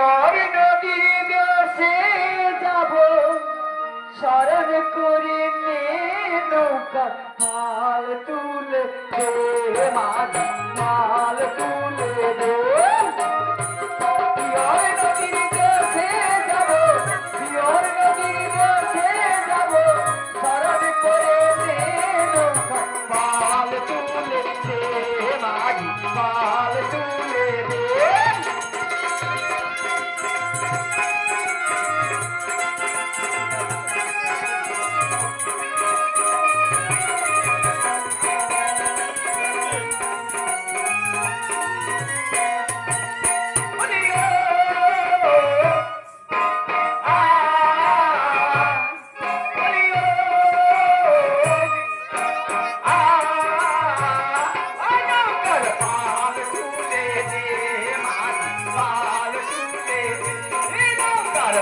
Pierre নদীর দেশে যাব শরণ করে নে নৌকা মাল তুলে দে মাঝি মাল তুলে দে পিয়র নদীর দেশে যাব পিয়র নদীর দেশে যাব শরণ করে নে নৌকা মাল তুলে দে মাঝি মাল তুলে দে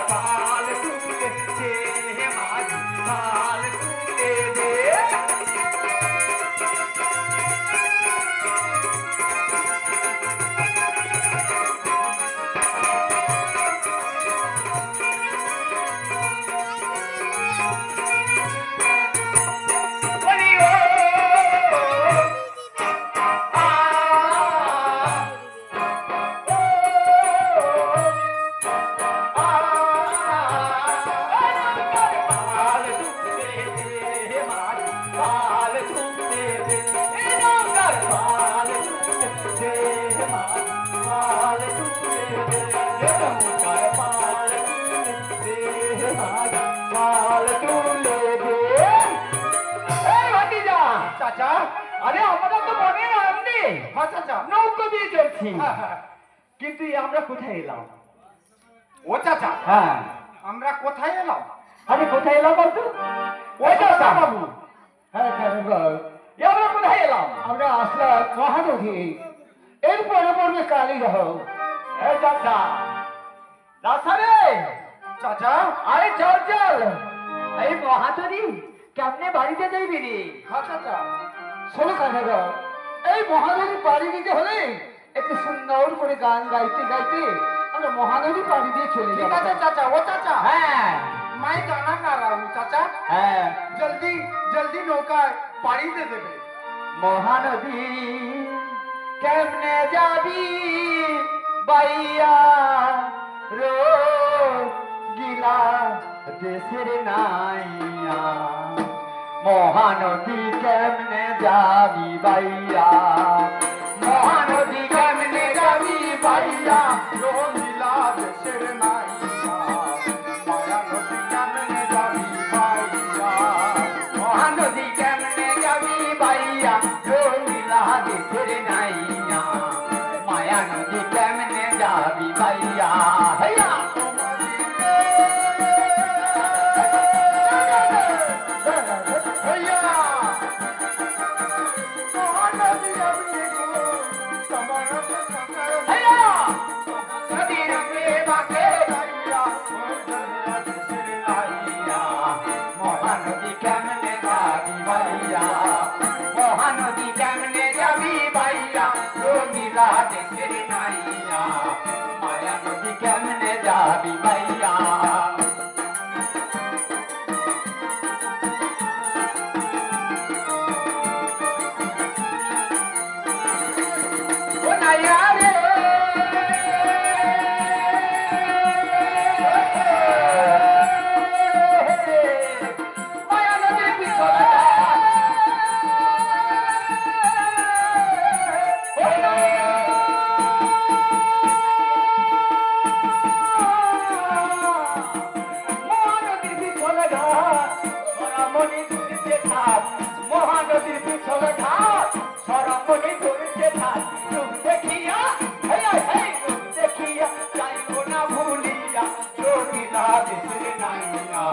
पाल तुले दे माझी पाल तुले दे চাচা আরে আমাদের তো মনে রাখনি হ্যাঁ চাচা নৌকো দিয়ে চলছি কিন্তু আমরা কোথায় এলাম ও চাচা হ্যাঁ আমরা কোথায় এলাম আরে কোথায় এলাম বলতো ওই চাচা বাবু হ্যাঁ আমরা কোথায় এলাম আমরা আসলাম মহানদী এরপরে পড়বে কালীগহ এই চাচা রাস্তা রে চাচা আরে চল চল এই মহানদী কেমনে বাড়িতে যাইবি রে হ্যাঁ চাচা শোনো কালীগহ এই মহানদী পাড়ি দিতে হলে একটু সুন্দর করে গান গাইতে গাইতে আমরা মহানদী পাড়ি দিয়ে চলে যাবো ঠিক আছে চাচা ও চাচা হ্যাঁ मैं गाना गा रहा हूँ चाचा है जल्दी जल्दी नौका पानी दे देवे महानदी केमने जाबी बाइया रो गिला देशेर नाइया महानदी केमने जाबी बाइया महानदी केमने जाबी बाइया रो गिला देशेर नाइया नदी केमने जाबी बाइया रोहिला देशेर नाइया माया नदी केमने जाबी बाइया हैया महानदी केमने जाबी बाइया रोहिला देशेर नाइया माया नदी केमने जाबी बाइया ओ नाइया रे माया नदी पिछले महानदी पिछल घाट सरमणि धरते घाट तुम देखिया तुम देखिया जाइबो ना भूलिया रोहिला देशेर नाइया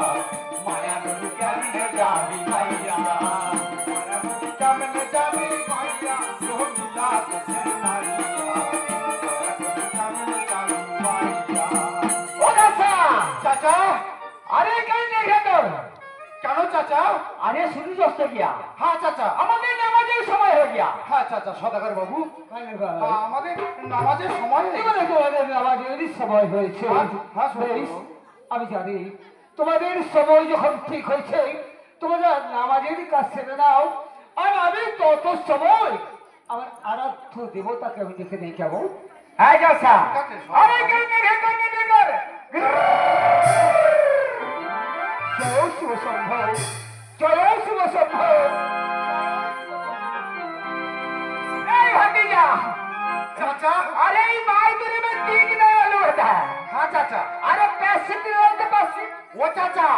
माया नदी केमने जाबी बाइया माया नदी केमने जाबी बाइया रोहिला देशेर नाइया माया नदी केमने जाबी बाइया ओ चाचा अरे कहीं नहीं है तो কেন চাচা আরে শুরু করতে গিয়া হ্যাঁ চাচা আমাদের নামাজে के समय हो गया। हाँ चाचा सदागर बाबू আমাদের নামাজের সময় হয়ে গেছে। তোমাদের নামাজেরই সময় হয়েছে। হ্যাঁ, বেশ, আমি জানি তোমাদের সময় যখন ঠিক হয়েছে তোমরা নামাজেরই কাজ সেরে নাও, আর আমি তত সময় আমার আরাধ্য দেবতাকে আমি দেখে নিয়ে যাবো। है जैसा अरे জয় শিব শম্ভ, জয় শিব শম্ভ। भतीजा चाचा अरे भाई तेरे में तीन आलू होता है। हाँ चाचा अरे पैसे पैसे वो चाचा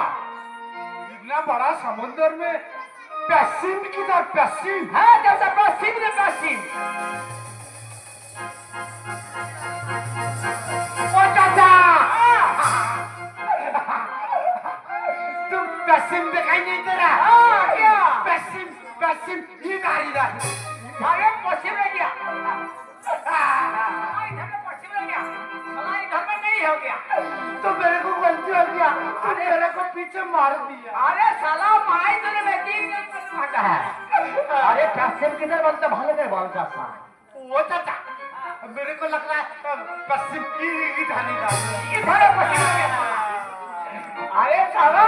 इतना बड़ा समुद्र में पैसिम किधर पैसिम हाँ जैसा पश्चिम ने पश्चिम ओ चाचा तुम पैसिम दिखाई नहीं दे रहा हाँ क्या पैसिम पैसिम इधर इधर अरे पश्चिम में गया इधर में पश्चिम में गया साला इधर में नहीं हो गया तो मेरे को गलती हो गया अरे मेरे को पीछे मार दिया अरे साला माई तेरे में तीन फटा है अरे पश्चिम किधर बोलते भाले नहीं बोलता सा वो चाचा मेरे को लग रहा है पश्चिम इधर इधर इधर है पश्चिम में गया। अरे साला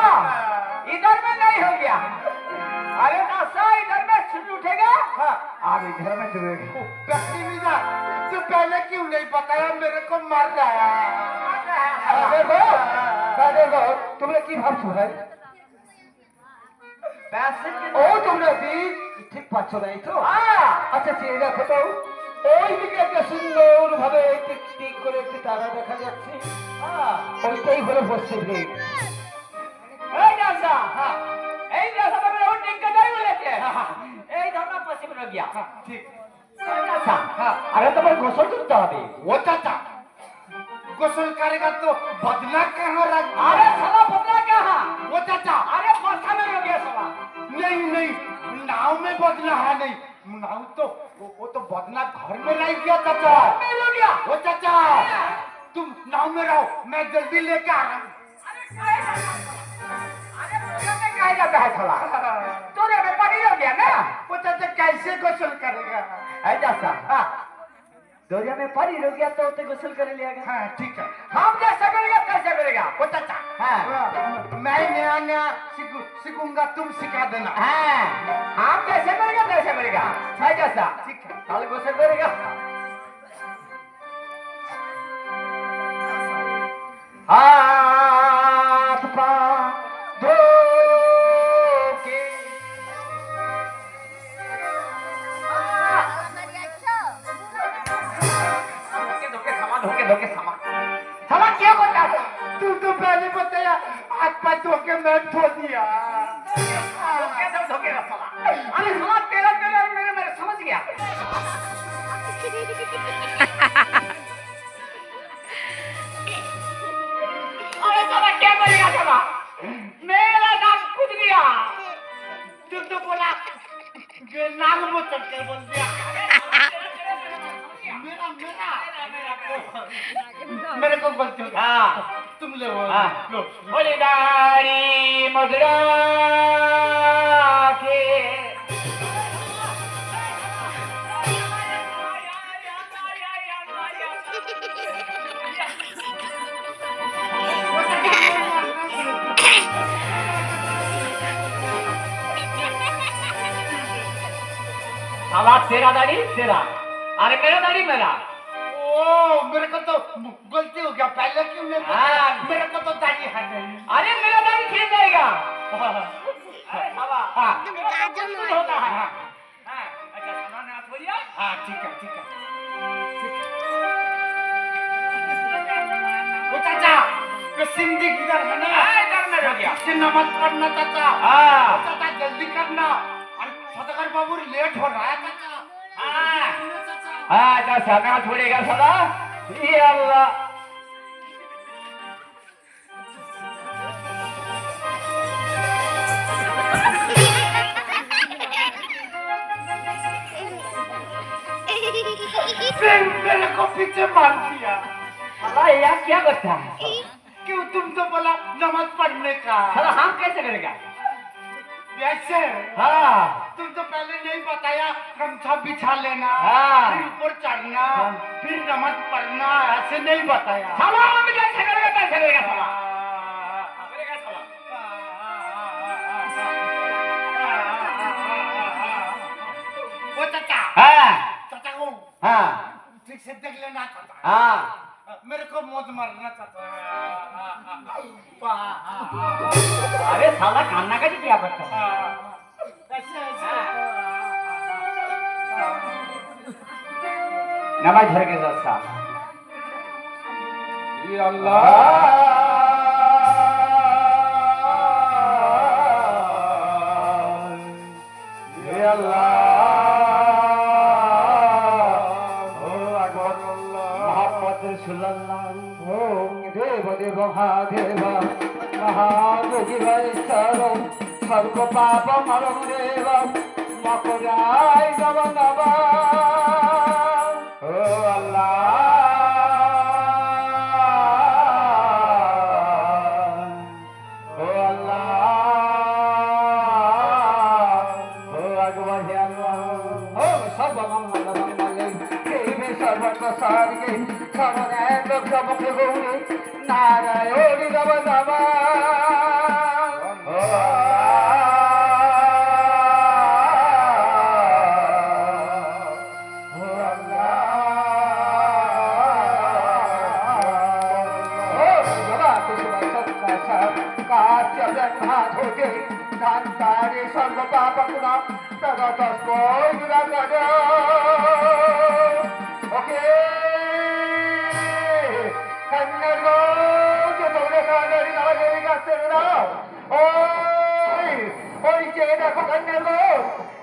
इधर में नहीं हो गया अरे नासा इधर में छुट उठेगा हाँ अब इधर में डूबेगा पश्चिम इधर तो पहले क्यों नहीं बताया मेरे को मार रहा দেখো তোমরা কি ভাবছো ভাই? पैसे के ও তোমরা দিক ঠিক পাচ্ছ না এই তো? हाँ আচ্ছা চেয়ে দেখো তো, ওই দিকে একটা সুন্দর ভাবে টিক টিক করে একটি তারা দেখা যাচ্ছে। हाँ ওইটাই হলো পশ্চিম দিক। ए नासा हाँ ए नासा तो मेरे उठ के नहीं बोले थे ए इधर में पश्चिम में गया ठीक नासा हाँ अरे तुम्हें गोसल करते হবে वो चाचा गोसल करेगा तो बदला कहाँ रख अरे साला बदला कहाँ वो चाचा अरे पत्थर में हो गया साला नहीं नहीं नाव में बदला है नहीं नाव तो वो तो बदला घर में रह गया चाचा में हो गया वो चाचा तुम नाव में रहो मैं जल्दी लेके आ रहा हूँ अरे पूजा में कहा जाता है साला तूने में पानी हो गया ना वो चाचा कैसे गोसल करेगा ऐसा सा हाँ दरिया में पानी हो गया तो उसे गुसल कर लिया गया हाँ ठीक है हम जैसा करेगा कैसे करेगा वो चाचा हाँ मैं नया नया सीखूंगा तुम सिखा देना हाँ हम जैसे करेगा कैसे करेगा ऐसा सा ठीक है कल गुसल करेगा हाथ पा धो के धोके धोके समा समा क्या करता है तू तो पहले बताया हाथ पाथ धो के मैं धो दिया धोके समा अरे समा तेरा तेरा मेरे मेरे समझ गया अरे समा क्या करेगा समा मेरा नाक कूद गया तू तो बोला जो नाक में चढ़ के बोल दिया मेरा मेरे को गलती हो गई हाँ तुम ले वो हाँ लो बोली दारी मगरा के आवाज तेरा दाढ़ी तेरा अरे मेरा दाढ़ी मेरा ओ मेरे को तो गलती हो गया पहले क्यों नहीं बताया हाँ। मेरे को तो दाढ़ी है नहीं अरे मेरा दाढ़ी खींच जाएगा अरे बाबा हाँ होता है हाँ अच्छा सामान हाथ बोलिए हाँ ठीक है ठीक है वो चाचा ये सिंधी किधर है ना इधर में हो गया सिन्हा मत पढ़ना चाचा हाँ वो चाचा जल्दी करना अरे सदागर बाबू लेट हो रहा है चाचा हाँ चाचा हाँ जैसा मैं छोड़ेगा सदा ये अल्लाह मेरे को पीछे मार दिया अल्लाह यार क्या करता है क्यों तुम तो बोला नमाज पढ़ने का साला हम कैसे करेगा वैसे हाँ तुम तो पहले नहीं बताया गमछा बिछा लेना हाँ। फिर ऊपर चढ़ना फिर नमक पढ़ना ऐसे नहीं बताया साला আমি যা ছেড়ে গেছে ছেড়ে গেছে সালা वो चाचा হ্যাঁ चाचा को হ্যাঁ ठीक से देख लेना चाचा হ্যাঁ मेरे को मौत मारना चाचा আরে সালা কান্নাকাটি কি করতে ऐसे ऐसे নামাজ ধরে গেছে রাস্তা ये अल्लाह ये अल्लाह ओ अकबर মোহাম্মদ রাসূলুল্লাহ ওম দেব দেব মহাদেব মহাযোগীশ্বর সর্ব পাপ মরম দেব মকরায় নব নব ओ अल्लाह ओ अल्लाह ओ अकबर हे अल्लाह ওম সর্বমঙ্গল মঙ্গলে দেবে সর্বপ্রসাদে সর্বনাথ প্রভু গৌরী নারায়ণ নব নব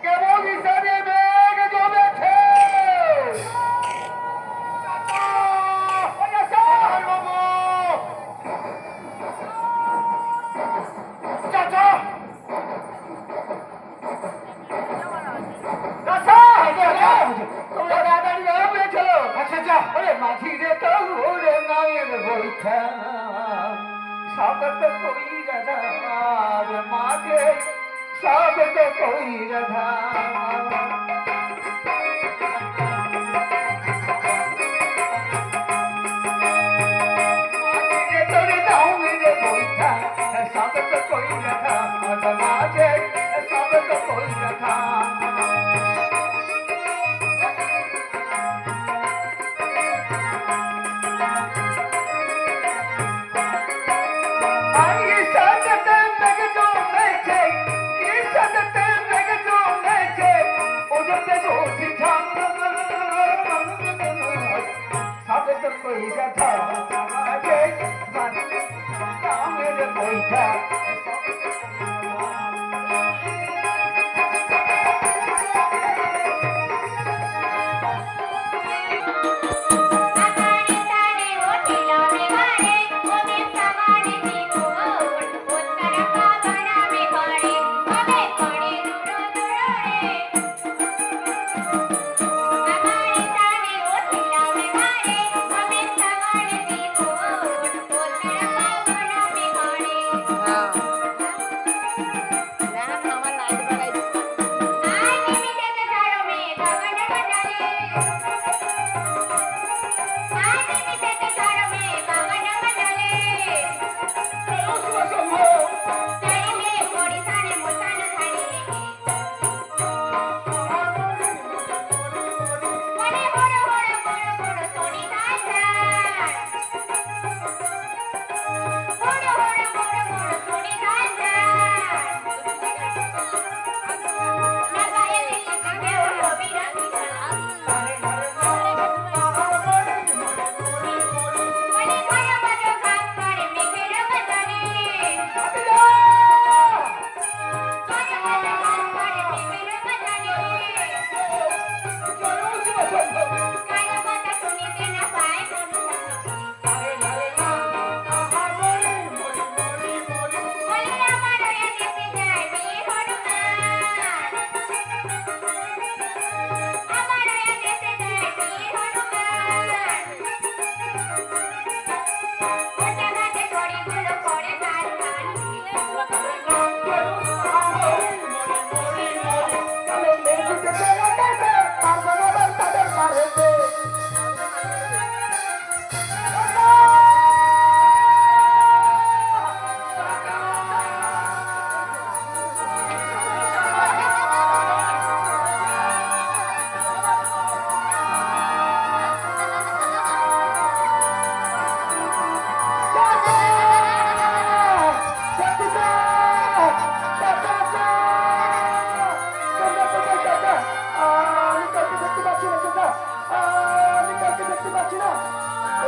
কেমন হিসাবে মেঘ জমেছে তোমরা তাড়াতাড়ি বেরোবেছো। ওরে মাঝি রে তোরে নায়ের বৈঠা স্বাগত কই রাধা মাঝে স্বাগত কই রাধা মাঝি রে তোরে নায়ের বৈঠা স্বাগত কই রাধা মাঝে স্বাগত কই রাধা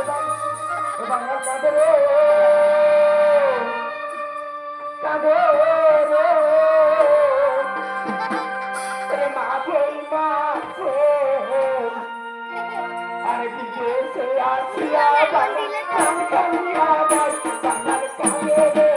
বাংলার কাঁদে রে কাঁদে রে মা বই মা আর বিদেশে আসিয়া বাংলা কাঁদিয়া বাংলার কাঁদে রে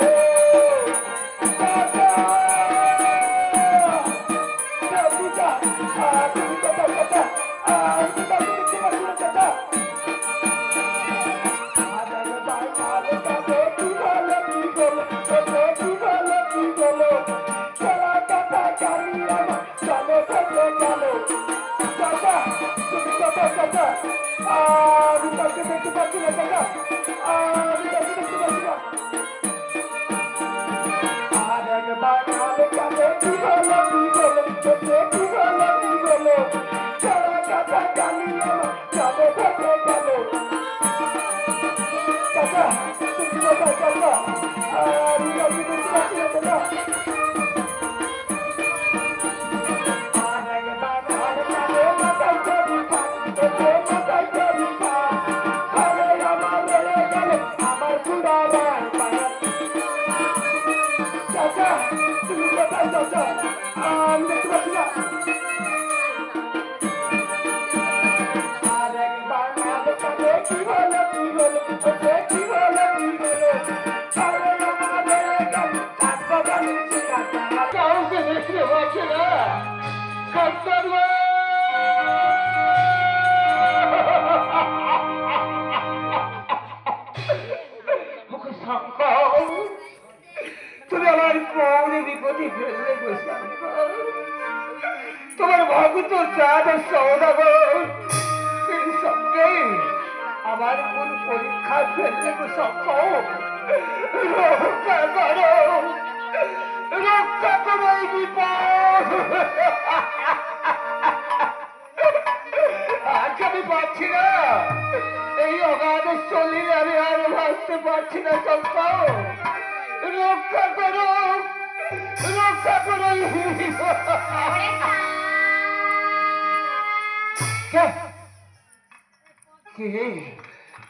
তুমি আমার কোন বিপদে ফেললে বসে তোমার ভক্ত চাঁদ সৌদাগর সঙ্গে আমার কোন পরীক্ষা ফেললে রক্ষা করো এই বিপদ আজ আমি পাচ্ছি না এই অগাধ শরীরে আমি আর ভাবতে পারছি না চম্পা রক্ষা করো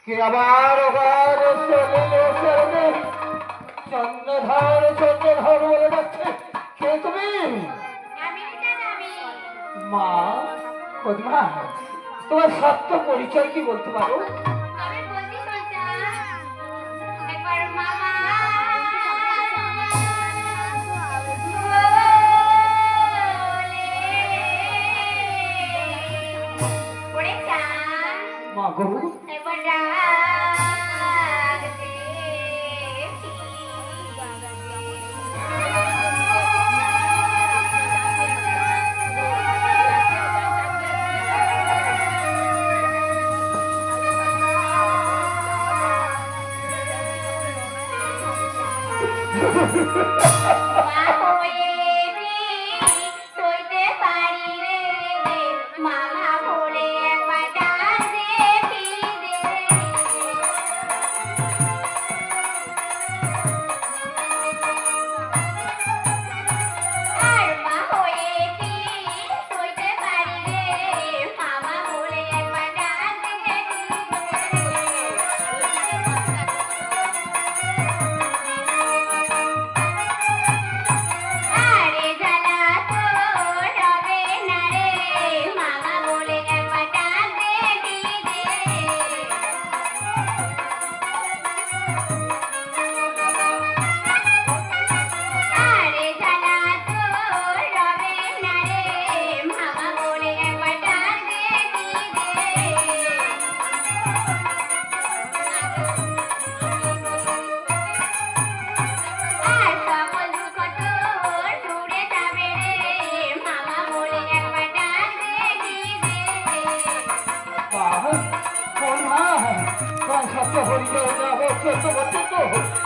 কে আবার অগাধ শরীরে চন্দ্রধর বলে যাচ্ছে কে তুমি মা প্রতিমা তোমার সত্য পরিচয় কি বলতে পারো মা গো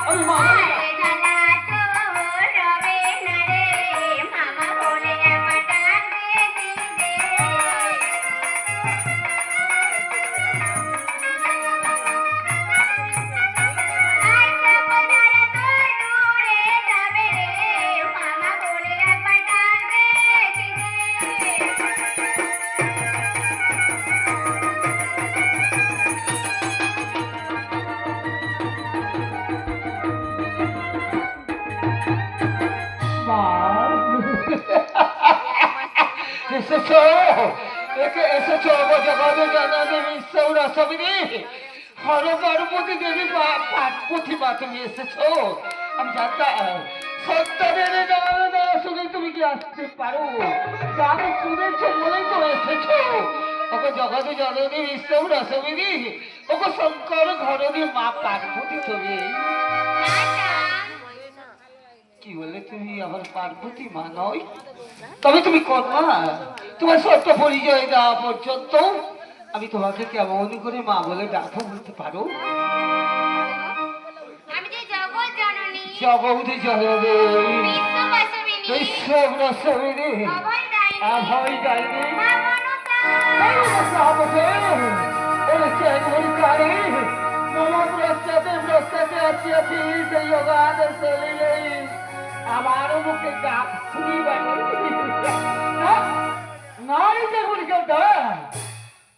আমি মা এসেছো, একে এসেছো জগতে জননী বিশ্বর সবিনী হর পার্বতী দেবী পার্বতী মা তুমি এসেছো। আমি জানতাম সত্তরের না শুনে তুমি কি আসতে পারো, আমি শুনেছো বলেই তো এসেছো। ওকে জগতে জননী বিশ্বর সবিনী, ওকে শঙ্কর ঘরণী মা পার্বতী তুমি। কি বলে তুমি আমার পার্বতী মা নয়, তবে তুমি কন্যা। তোমার সত্য পরিচয় দেওয়া পর্যন্ত আমি তোমাকে কেমন করে মা বলে ডাকো বলতে পারো? আমি যে জগৎ জননী জগতে জননী বিশ্ববাসিনী বিশ্ববাসিনী অভয় দায়িনী অভয় দায়িনী মা মনসা আমার মুখে গাছ শুনিবার নাই যেগুলি কেউ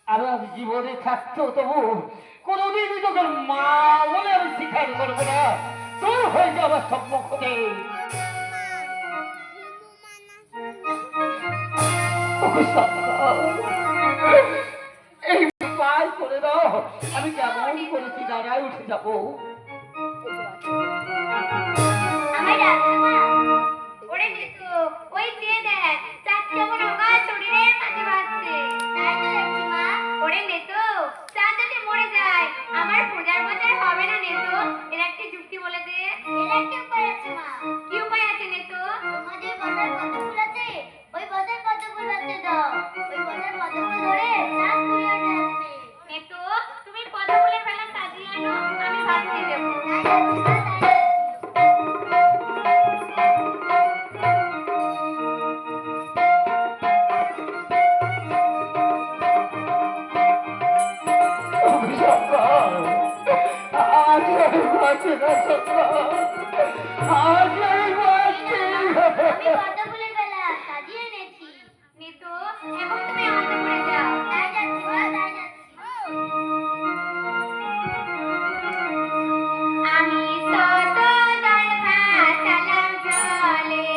আর আমি জীবনে থাকতো তবু কোনোদিন তোকে মা বলে আমি স্বীকার করবো না। তোর হয়ে যাবে সম্মুখে এই পায় করে দাও, আমি কেমন করেছি দাঁড়ায় উঠে যাবো। আমার রাধা ওরে নিতু ওই যে দেখ চাঁদ কেমন ওগা শরীরের মাঝে ভাসছে। তাই তো দেখছি মা। ওরে নিতু চাঁদ যদি মরে যায় আমার পূজার বোঝার হবে না নিতু। এর একটা যুক্তি বলে দে। এর একটা উপায় আছে মা। কি উপায় আছে নিতু? তোমাদের বাজার কত ফুল আছে ওই বাজার কত ফুল আছে দাও, ওই বাজার কত ফুল ধরে চাঁদ তুলে নিয়ে আসবে। নিতু তুমি কত ফুলের বেলা সাজিয়ে আনো, আমি ভাসিয়ে দেবো। তাই যাচ্ছি মা, তাই আমি পদ্মফুলের বেলা সাজিয়ে এনেছি। নিতু এখন তুমি অন্তপুরে যাও। তাই যাচ্ছি মা, তাই যাচ্ছি। আমি শত দরভা সালাম জলে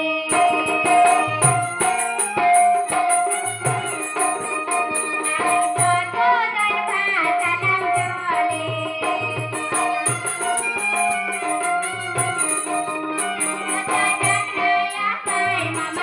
মামা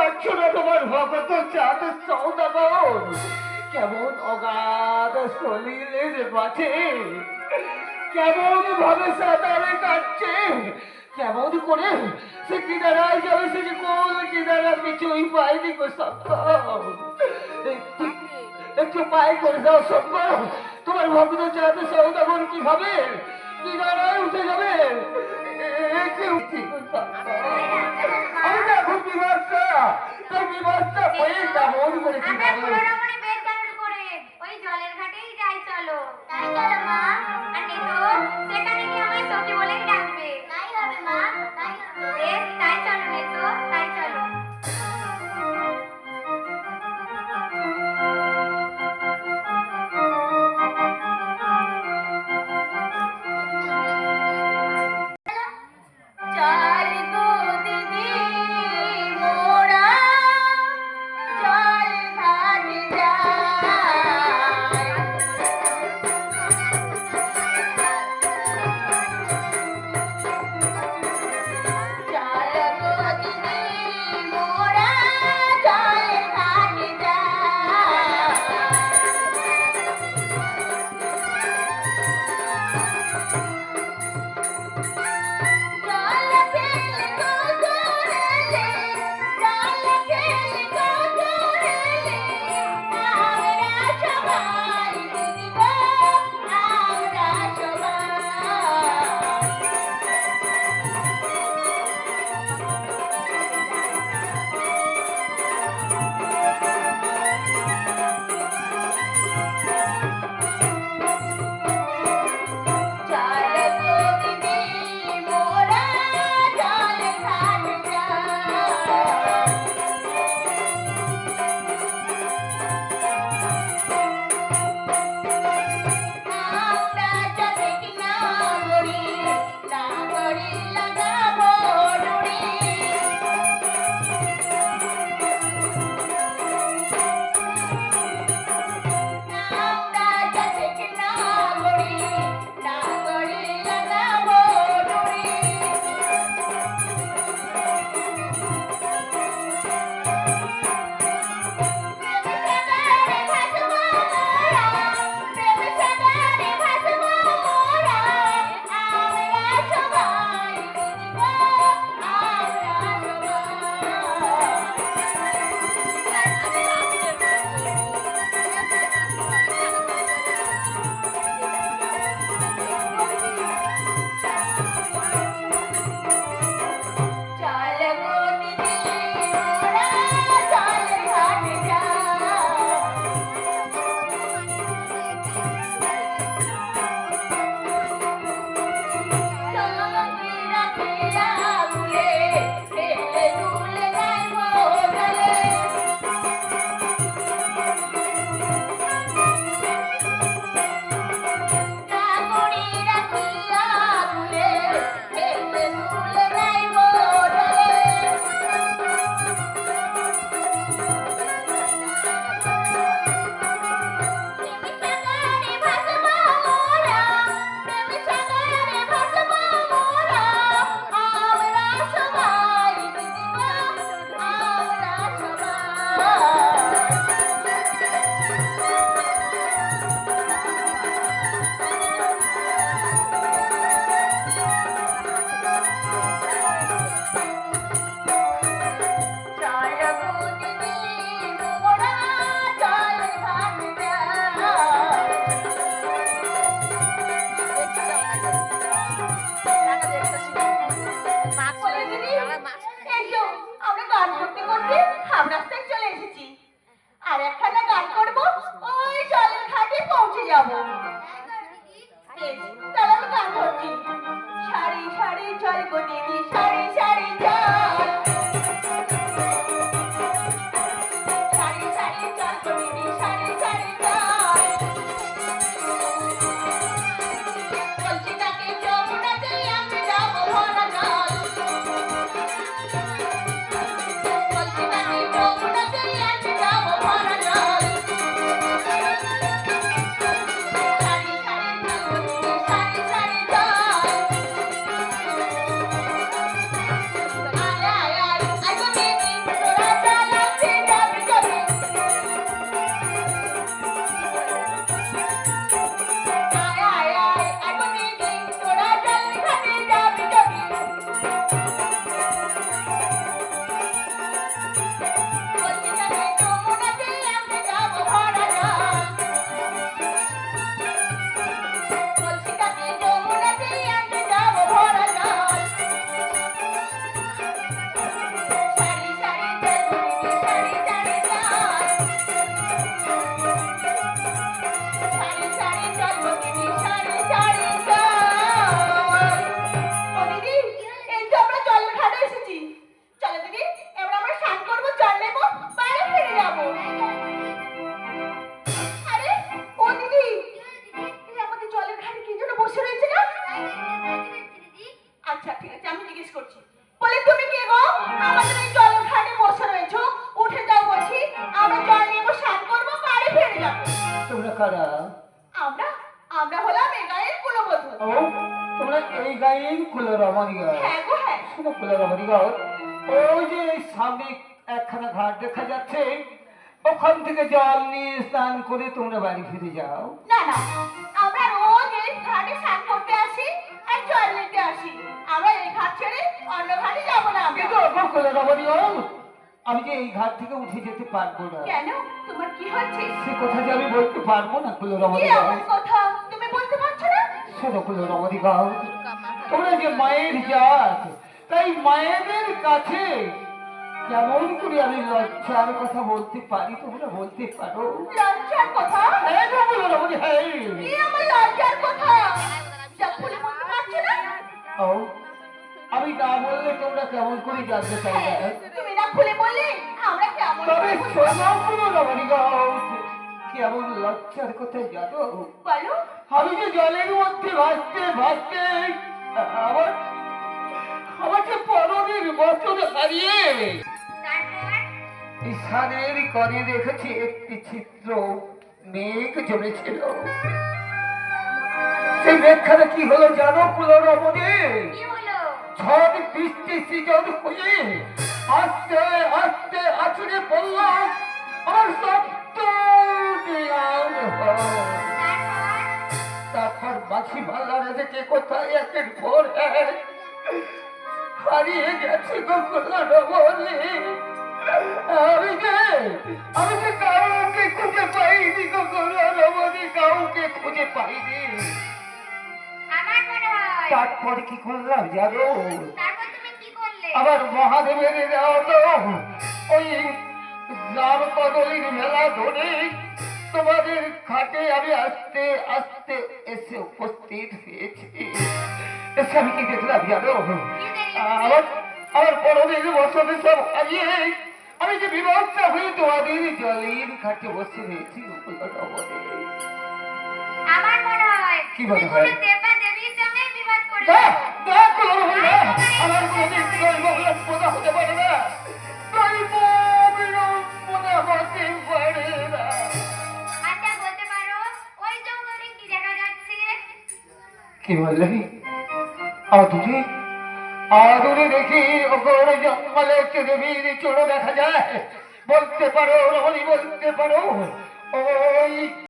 পাচ্ছ না তোমার ভগত চাঁদ সৌদাগর কেমন অগাধ সলিলের মাঝে কেমন ভাবে সাঁতারে কাটছে, কেমন করে সে কিনারায় যাবে, সে যে কোন কিনারা কিছুই পায়নি গো সত্তর। একটু পায়ে করে দাও সত্তর, তোমার ভক্ত চাঁদ সৌদাগর কিভাবে কিনারায় উঠে যাবে। একটু উঠি গো সত্তর। আমি দেখো বিবাসটা, তো বিবাসটা হয়ে কেমন করে আমরা কিনারে পুরোনো বের কান্ড করে ওই জলের ঘাটেই যাই চলো। তাই চলো মা। আর নিতু সেখানে গিয়ে আমায় সখী বলেই ডাকবে। তাই হবে মা, তাই হবে। বেশ তাই চলো নিতু, তাই চলো। চল গো দিদি মোরা জল ঘাটে যাই। চল গো দিদি মোরা জল ঘাটে যাই। জল ফেলে গোধূলি, জল ফেলে গোধূলি, আমরা সবাই দিদি গো, আমরা সবাই। চল গো দিদি মোরা জল ঘাটে যাই। আমরা যাতে কি না করি, না করি লাগাবো ডুরি। আমরা যাতে কি না করি, না করি লাগাবো ডুরি। প্রেম সাগরে ভাসবো মোরা, প্রেম সাগরে ভাসবো মোরা, আমরা সবাই দিদি গো, আমরা চল গো দিদি মোরা জল ঘাটে যাই। সঙ্গে রাখিয়া ভুলে ফেলে দুলে যাইব জলে। নাগরি রাখিয়া ভুলে ফেলে দুলে যাইব জলে। প্রেম সাগরে ভাসবো মোরা, প্রেম সাগরে ভাসবো মোরা, আমরা সবাই দিদি গো, আমরা সবাই। চল গো দিদি মোরা জল ঘাটে আমরা গান করতে করতে হাবড়াস্তায় চলে এসেছি। আর একখানা গান করবো, ওই জলের ঘাটে পৌঁছে যাবো। বেশ, তাহলে আমি গান করছি। সারি সারি জল গো দিদি, সারি সারি জল। সারি সারি জল গো দিদি, সারি সারি জল। বলছি তাকে যমুনাতে আমি যাবো ভরা জল। বলছি তাকে যমুনাতে আমি যাবো ভরা জল। সারি সারি জল গো দিদি, সারি সারি জল। আচ্ছা ঠিক আছে, আমি জিজ্ঞেস করছি। বলে তুমি কে গো? আমাদের এই জলের ঘাটে বসে রয়েছো, উঠে যাও বলছি। আমরা জল নেবো, স্নান করবো, বাড়ি ফিরে যাবো। তোমরা কারা? আমরা আমরা হলাম এ গায়ের কুলবধূ। ও তোমরা এই গায়ের কুলরমণীয়। হ্যাঁ গো হ্যাঁ। শুনো কুলরমণীয়, ওই যে সামনে একখানা ঘাট দেখা যাচ্ছে, ওখান থেকে জল নিয়ে স্নান করে তোমরা বাড়ি ফিরে যাও। না না, আমরা রোজ এই ঘাটে স্নান করতে আসি আর জল নিতে আসি। আমরা এই ঘাট ছেড়ে অন্য ঘাটে যাবো না আমরা। কিন্তু এখন কুলরমণীয়, আমি যে এই ঘাট থেকে উঠে যেতে পারবো না। কেন, তোমার কি হচ্ছে? সে কথা যে আমি বলতে পারবো না কি কুলরমণীয়। এমন কথা তুমি বলতে পারছো না? শোনো কুলরমণীয়, তোমরা যে মায়ের জাত, তাই মায়েদের কাছে কেমন করে আমি লজ্জার কথা বলতে পারি, তোমরা বলতে পারো? লজ্জার কথা? হ্যাঁ গো কুলরমণী, হ্যাঁ। কি আমার লজ্জার কথা? যা খুলে বলতে পারছো না? ও, আমি না বললে তোমরা কেমন করে জানতে চাইবে? তুমি না খুলে বললে আমরা কেমন তবে করে বুঝবো? শোনো কুলরমণীয়, কেমন লজ্জার কথা জানো? বলো। আমি যে জলের মধ্যে ভাসতে ভাসতে আমার আমার যে পরনের বচন হারিয়ে তারপর ঈশানের করে দেখেছি একটি চিত্র মেঘ জমেছিল। সেই মেঘখানা কি হলো জানো কুলরমণী? কি হলো? ঝড় বৃষ্টি সৃজন হয়ে আস্তে আস্তে আছড়ে পড়ল আমার সপ্ত দেয়াল ঘর। তারপর তারপর মাছি মাল্লারা থেকে কোথায় একের পর এক হারিয়ে গেছে গো কুলরমণী। আমি যে কাউকে খুঁজে পাইনি গো কুলরমণী, কাউকে খুঁজে পাইনি। আমার মনে হয়। তারপরে কি করলাম জানো? তারপর তুমি কি করলে? আবার মহাদেবের হলো ওই রাম কদলির মেলা ধরে তোমাদের ঘাটে আমি আস্তে আস্তে এসে উপস্থিত হয়েছি। এসে আমি কি দেখলাম জানো? কি দেখলে? আমার আমার পরনের বসনে সব হারিয়ে আমি যে বিভক্ত হয়ে তোমাদের জলের ঘাটে বসে রয়েছি। আমার মনে হয় কি তুমি মনে হয়? কোনো দেবা দেবীর সঙ্গে বিবাদ করেছো। আমার কোনদিন বিড়ম্বনা হতে পারে না, বিড়ম্বনা হতে পারে না। আচ্ছা বলতে পারো ওই জঙ্গলে কি দেখা যাচ্ছে? কি বললি? আদুরে আদুরে দেখি ওপর জঙ্গলে একটি দেবীর চূড়ো দেখা যায়। বলতে পারো রমণী, বলতে পারো ওই